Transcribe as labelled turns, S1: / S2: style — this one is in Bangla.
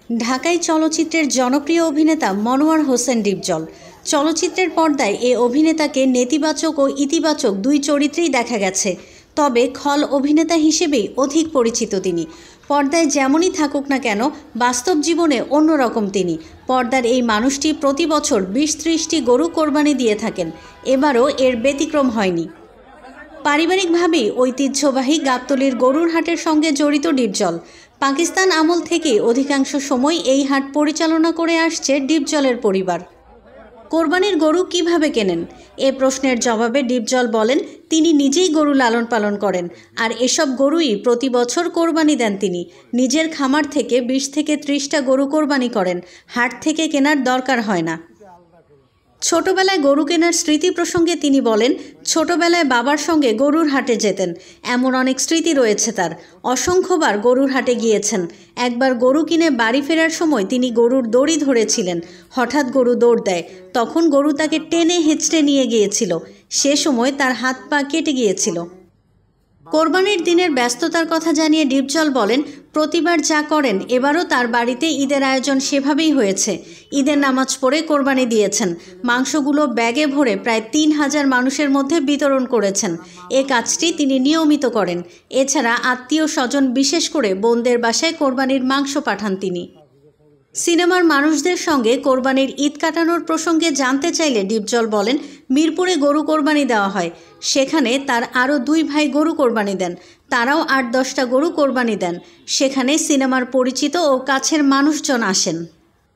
S1: ঢাকাই চলচ্চিত্রের জনপ্রিয় অভিনেতা মনোয়ার হোসেন ডিপজল। চলচ্চিত্রের পর্দায় এ অভিনেতাকে নেতিবাচক ও ইতিবাচক দুই চরিত্রেই দেখা গেছে, তবে খল অভিনেতা হিসেবেই অধিক পরিচিত তিনি। পর্দায় যেমনই থাকুক না কেন, বাস্তব জীবনে অন্যরকম তিনি। পর্দার এই মানুষটি প্রতি বছর ২০-৩০টি গরু কোরবানি দিয়ে থাকেন, এবারও এর ব্যতিক্রম হয়নি। পারিবারিকভাবেই ঐতিহ্যবাহী গাবতলীর গরুর হাটের সঙ্গে জড়িত ডিপজল। পাকিস্তান আমল থেকে অধিকাংশ সময় এই হাট পরিচালনা করে আসছে ডিপজলের পরিবার। কোরবানির গরু কিভাবে কেনেন, এ প্রশ্নের জবাবে ডিপজল বলেন, তিনি নিজেই গরু লালন পালন করেন, আর এসব গরুই প্রতি বছর কোরবানি দেন তিনি। নিজের খামার থেকে ২০ থেকে ৩০টা গরু কোরবানি করেন, হাট থেকে কেনার দরকার হয় না। ছোটবেলায় গরু কেনার স্মৃতি প্রসঙ্গে তিনি বলেন, ছোটবেলায় বাবার সঙ্গে গরুর হাটে যেতেন, এমন অনেক স্মৃতি রয়েছে তার। অসংখ্যবার গরুর হাটে গিয়েছেন। একবার গরু কিনে বাড়ি ফেরার সময় তিনি গরুর দড়ি ধরেছিলেন, হঠাৎ গরু দৌড় দেয়, তখন গরু তাকে টেনে হেঁচড়ে নিয়ে গিয়েছিল। সে সময় তার হাত পা কেটে গিয়েছিল। কোরবানির দিনের ব্যস্ততার কথা জানিয়ে ডিপজল বলেন, প্রতিবার যা করেন এবারও তার বাড়িতে ঈদের আয়োজন সেভাবেই হয়েছে। ঈদের নামাজ পড়ে কোরবানি দিয়েছেন। মাংসগুলো ব্যাগে ভরে প্রায় ৩,০০০ মানুষের মধ্যে বিতরণ করেছেন। এ কাজটি তিনি নিয়মিত করেন। এছাড়া আত্মীয় স্বজন, বিশেষ করে বোনদের বাসায় কোরবানির মাংস পাঠান তিনি। সিনেমার মানুষদের সঙ্গে কোরবানির ঈদ কাটানোর প্রসঙ্গে জানতে চাইলে ডিপজল বলেন, মিরপুরে গরু কোরবানি দেওয়া হয়, সেখানে তার আরও ২ ভাই গরু কোরবানি দেন, তারাও ৮-১০টা গরু কোরবানি দেন। সেখানে সিনেমার পরিচিত ও কাছের মানুষজন আসেন।